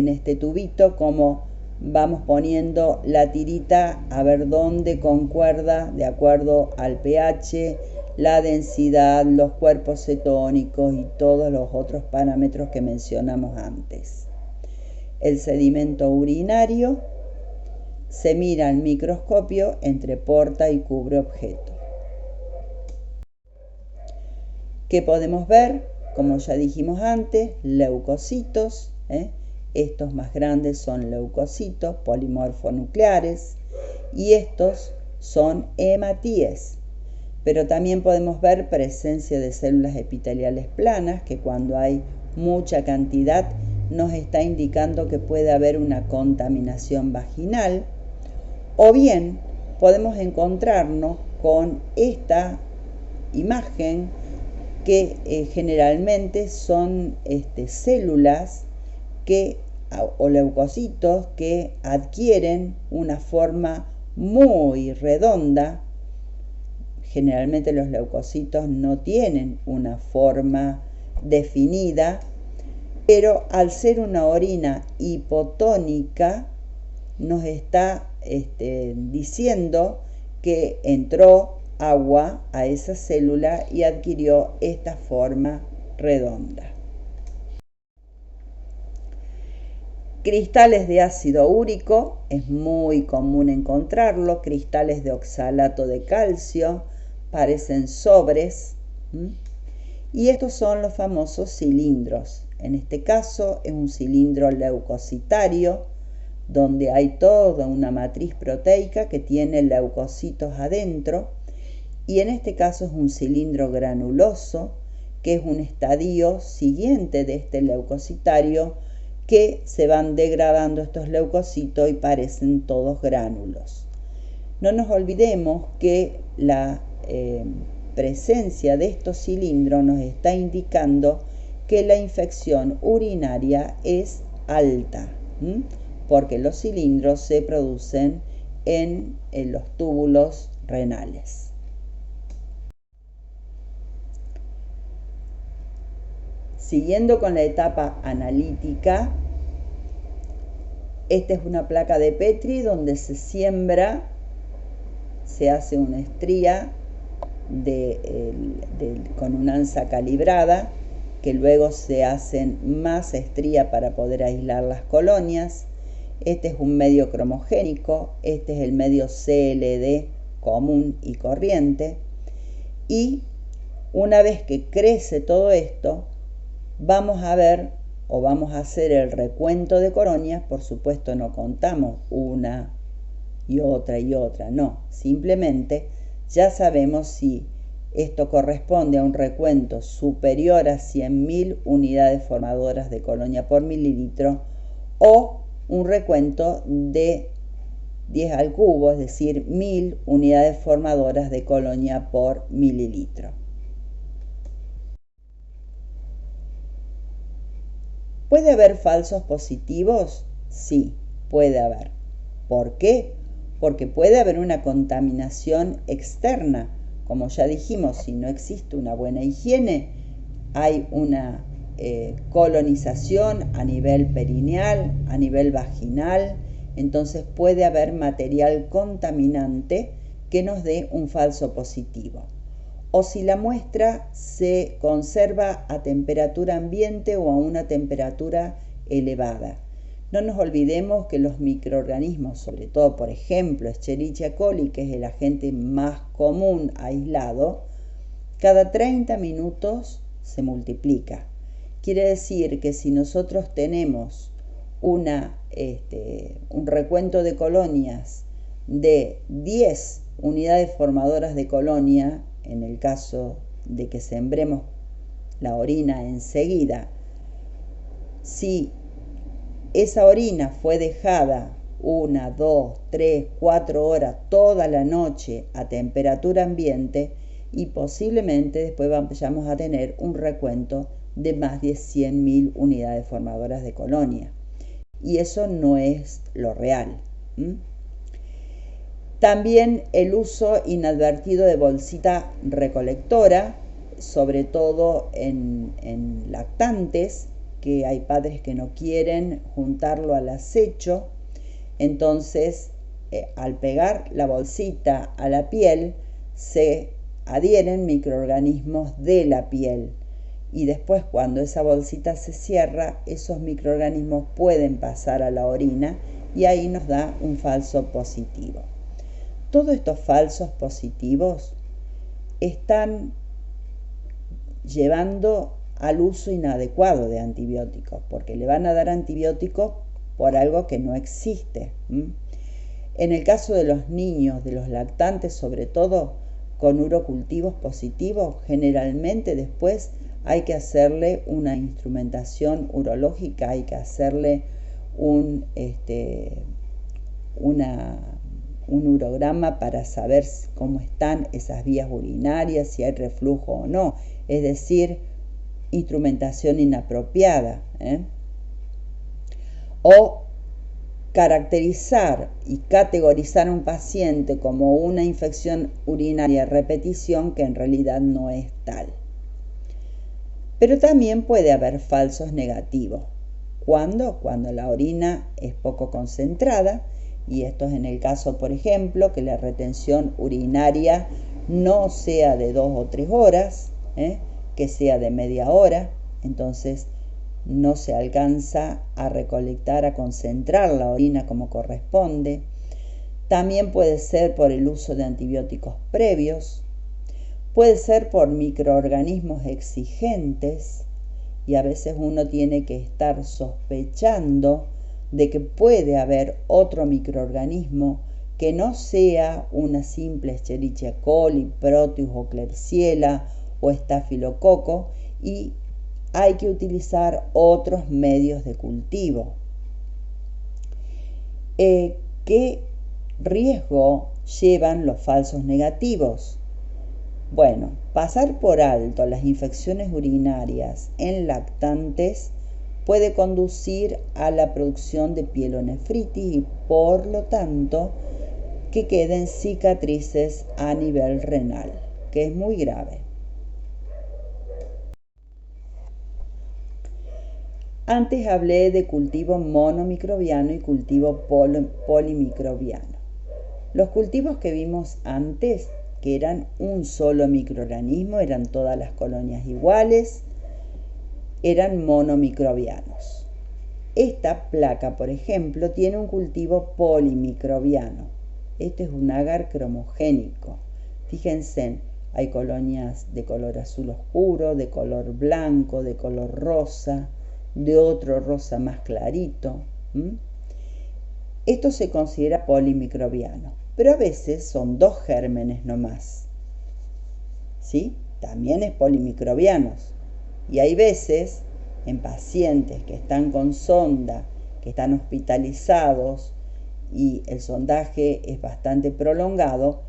este tubito como vamos poniendo la tirita a ver dónde concuerda de acuerdo al pH, la densidad, los cuerpos cetónicos y todos los otros parámetros que mencionamos antes. El sedimento urinario se mira al microscopio entre porta y cubre objeto. ¿Qué podemos ver? Como ya dijimos antes, leucocitos, estos más grandes son leucocitos polimorfonucleares y estos son hematíes. Pero también podemos ver presencia de células epiteliales planas, que cuando hay mucha cantidad nos está indicando que puede haber una contaminación vaginal, o bien podemos encontrarnos con esta imagen que generalmente son células o leucocitos que adquieren una forma muy redonda. Generalmente los leucocitos no tienen una forma definida, pero al ser una orina hipotónica nos está diciendo que entró agua a esa célula y adquirió esta forma redonda. Cristales de ácido úrico, es muy común encontrarlo, cristales de oxalato de calcio, parecen sobres, y estos son los famosos cilindros. En este caso es un cilindro leucocitario, donde hay toda una matriz proteica que tiene leucocitos adentro, y en este caso es un cilindro granuloso, que es un estadio siguiente de este leucocitario, que se van degradando estos leucocitos y parecen todos gránulos. No nos olvidemos que la presencia de estos cilindros nos está indicando que la infección urinaria es alta, porque los cilindros se producen en los túbulos renales. Siguiendo con la etapa analítica, esta es una placa de Petri donde se siembra, se hace una estría con una ansa calibrada, que luego se hacen más estría para poder aislar las colonias. Este es un medio cromogénico, este es el medio CLD común y corriente. Y una vez que crece todo esto, vamos a ver o vamos a hacer el recuento de colonias. Por supuesto no contamos una y otra, no. Simplemente ya sabemos si esto corresponde a un recuento superior a 100.000 unidades formadoras de colonia por mililitro o un recuento de 10 al cubo, es decir, 1.000 unidades formadoras de colonia por mililitro. ¿Puede haber falsos positivos? Sí, puede haber. ¿Por qué? Porque puede haber una contaminación externa. Como ya dijimos, si no existe una buena higiene, hay una colonización a nivel perineal, a nivel vaginal, entonces puede haber material contaminante que nos dé un falso positivo. O si la muestra se conserva a temperatura ambiente o a una temperatura elevada. No nos olvidemos que los microorganismos, sobre todo por ejemplo Escherichia coli, que es el agente más común aislado, cada 30 minutos se multiplica. Quiere decir que si nosotros tenemos un recuento de colonias de 10 unidades formadoras de colonia, en el caso de que sembremos la orina enseguida, si esa orina fue dejada 1, 2, 3, 4 horas toda la noche a temperatura ambiente, y posiblemente después vayamos a tener un recuento de más de 100.000 unidades formadoras de colonia. Y eso no es lo real. También el uso inadvertido de bolsita recolectora, sobre todo en lactantes, que hay padres que no quieren juntarlo al acecho. Entonces, al pegar la bolsita a la piel, se adhieren microorganismos de la piel. Y después, cuando esa bolsita se cierra, esos microorganismos pueden pasar a la orina y ahí nos da un falso positivo. Todos estos falsos positivos están llevando al uso inadecuado de antibióticos, porque le van a dar antibióticos por algo que no existe. En el caso de los niños, de los lactantes, sobre todo con urocultivos positivos, generalmente después hay que hacerle una instrumentación urológica, hay que hacerle un urograma para saber cómo están esas vías urinarias, si hay reflujo o no, es decir, instrumentación inapropiada. O caracterizar y categorizar a un paciente como una infección urinaria a repetición que en realidad no es tal. Pero también puede haber falsos negativos. ¿Cuándo? Cuando la orina es poco concentrada, y esto es en el caso, por ejemplo, que la retención urinaria no sea de 2 o 3 horas, que sea de media hora, entonces no se alcanza a recolectar, a concentrar la orina como corresponde. También puede ser por el uso de antibióticos previos, puede ser por microorganismos exigentes, y a veces uno tiene que estar sospechando de que puede haber otro microorganismo que no sea una simple Escherichia coli, Proteus o Klebsiella o estafilococo, y hay que utilizar otros medios de cultivo. ¿Qué riesgo llevan los falsos negativos? Bueno, pasar por alto las infecciones urinarias en lactantes puede conducir a la producción de pielonefritis y por lo tanto que queden cicatrices a nivel renal, que es muy grave. Antes hablé de cultivo monomicrobiano y cultivo polimicrobiano. Los cultivos que vimos antes, que eran un solo microorganismo, eran todas las colonias iguales, eran monomicrobianos. Esta placa, por ejemplo, tiene un cultivo polimicrobiano. Este es un agar cromogénico. Fíjense, hay colonias de color azul oscuro, de color blanco, de color rosa, de otro rosa más clarito. Esto se considera polimicrobiano, pero a veces son 2 gérmenes nomás. ¿Sí? También es polimicrobianos. Y hay veces en pacientes que están con sonda, que están hospitalizados y el sondaje es bastante prolongado,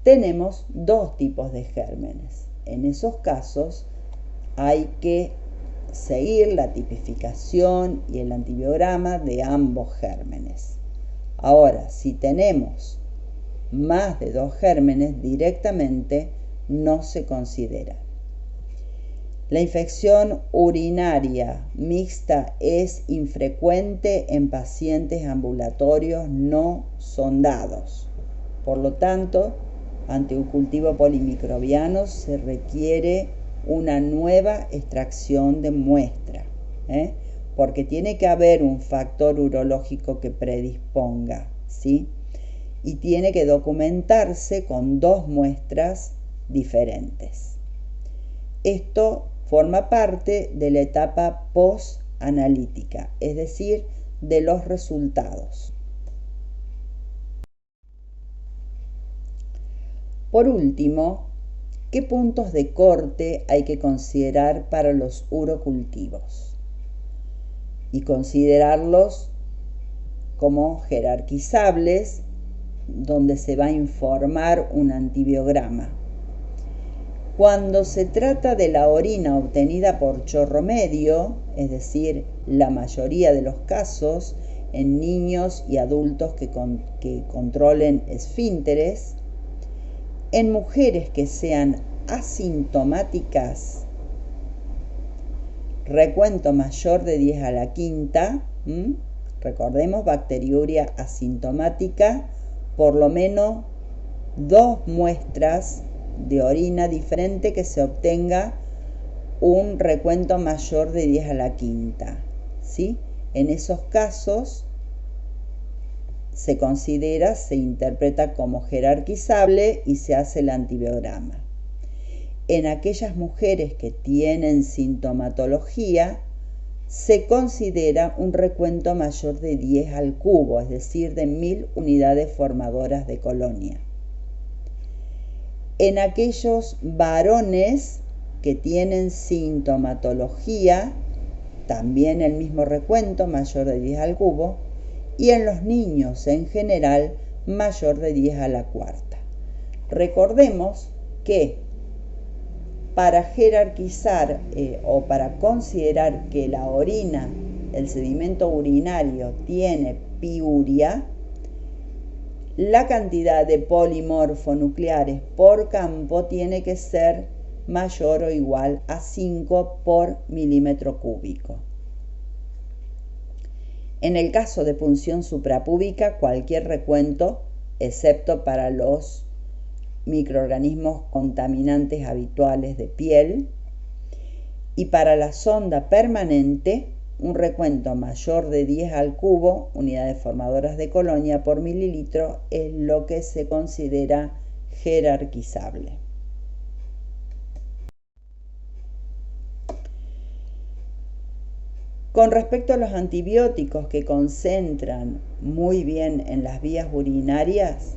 tenemos 2 tipos de gérmenes. En esos casos hay que seguir la tipificación y el antibiograma de ambos gérmenes. Ahora, si tenemos más de 2 gérmenes, directamente no se considera. La infección urinaria mixta es infrecuente en pacientes ambulatorios no sondados. Por lo tanto, ante un cultivo polimicrobiano se requiere una nueva extracción de muestra, porque tiene que haber un factor urológico que predisponga, ¿sí? Y tiene que documentarse con 2 muestras diferentes. Esto forma parte de la etapa post-analítica, es decir, de los resultados. Por último, ¿qué puntos de corte hay que considerar para los urocultivos? Y considerarlos como jerarquizables, donde se va a informar un antibiograma. Cuando se trata de la orina obtenida por chorro medio, es decir, la mayoría de los casos en niños y adultos que controlen esfínteres, en mujeres que sean asintomáticas, recuento mayor de 10 a la quinta, recordemos, bacteriuria asintomática, por lo menos 2 muestras de orina diferente que se obtenga un recuento mayor de 10 a la quinta, ¿sí? En esos casos se considera, se interpreta como jerarquizable y se hace el antibiograma. En aquellas mujeres que tienen sintomatología, se considera un recuento mayor de 10 al cubo, es decir, de 1000 unidades formadoras de colonia. En aquellos varones que tienen sintomatología, también el mismo recuento, mayor de 10 al cubo, y en los niños en general, mayor de 10 a la cuarta. Recordemos que para jerarquizar o para considerar que la orina, el sedimento urinario, tiene piuria, la cantidad de polimorfonucleares por campo tiene que ser mayor o igual a 5 por milímetro cúbico. En el caso de punción suprapúbica, cualquier recuento, excepto para los microorganismos contaminantes habituales de piel, y para la sonda permanente, un recuento mayor de 10 al cubo, unidades formadoras de colonia por mililitro, es lo que se considera jerarquizable. Con respecto a los antibióticos que concentran muy bien en las vías urinarias,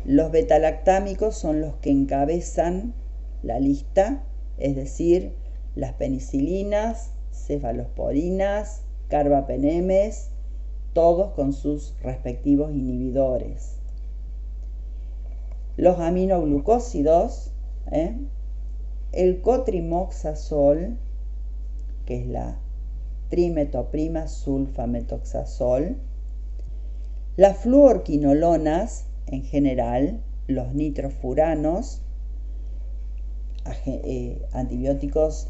los betalactámicos son los que encabezan la lista, es decir, las penicilinas, cefalosporinas, carbapenemes, todos con sus respectivos inhibidores. Los aminoglucósidos, el cotrimoxazol, que es la trimetoprima sulfametoxazol, las fluorquinolonas en general, los nitrofuranos, antibióticos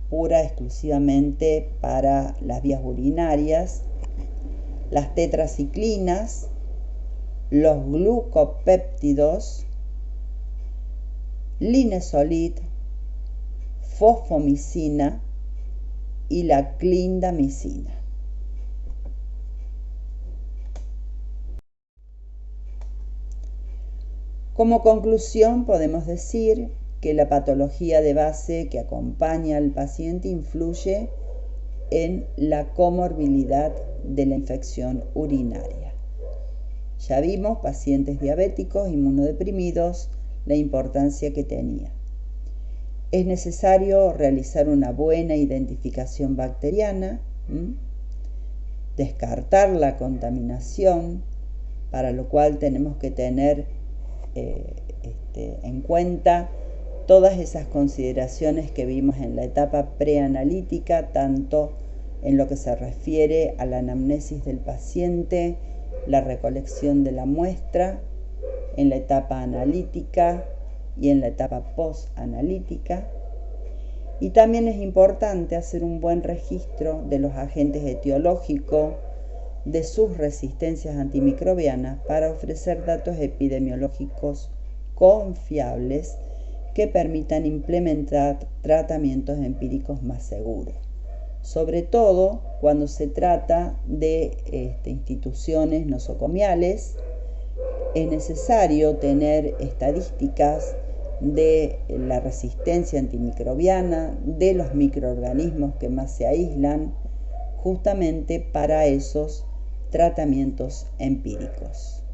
pura exclusivamente para las vías urinarias, las tetraciclinas, los glucopéptidos, linezolid, fosfomicina y la clindamicina. Como conclusión, podemos decir que la patología de base que acompaña al paciente influye en la comorbilidad de la infección urinaria. Ya vimos pacientes diabéticos, inmunodeprimidos, la importancia que tenía. Es necesario realizar una buena identificación bacteriana, descartar la contaminación, para lo cual tenemos que tener en cuenta todas esas consideraciones que vimos en la etapa preanalítica, tanto en lo que se refiere a la anamnesis del paciente, la recolección de la muestra, en la etapa analítica y en la etapa postanalítica. Y también es importante hacer un buen registro de los agentes etiológicos, de sus resistencias antimicrobianas, para ofrecer datos epidemiológicos confiables que permitan implementar tratamientos empíricos más seguros. Sobre todo cuando se trata de instituciones nosocomiales, es necesario tener estadísticas de la resistencia antimicrobiana, de los microorganismos que más se aíslan, justamente para esos tratamientos empíricos.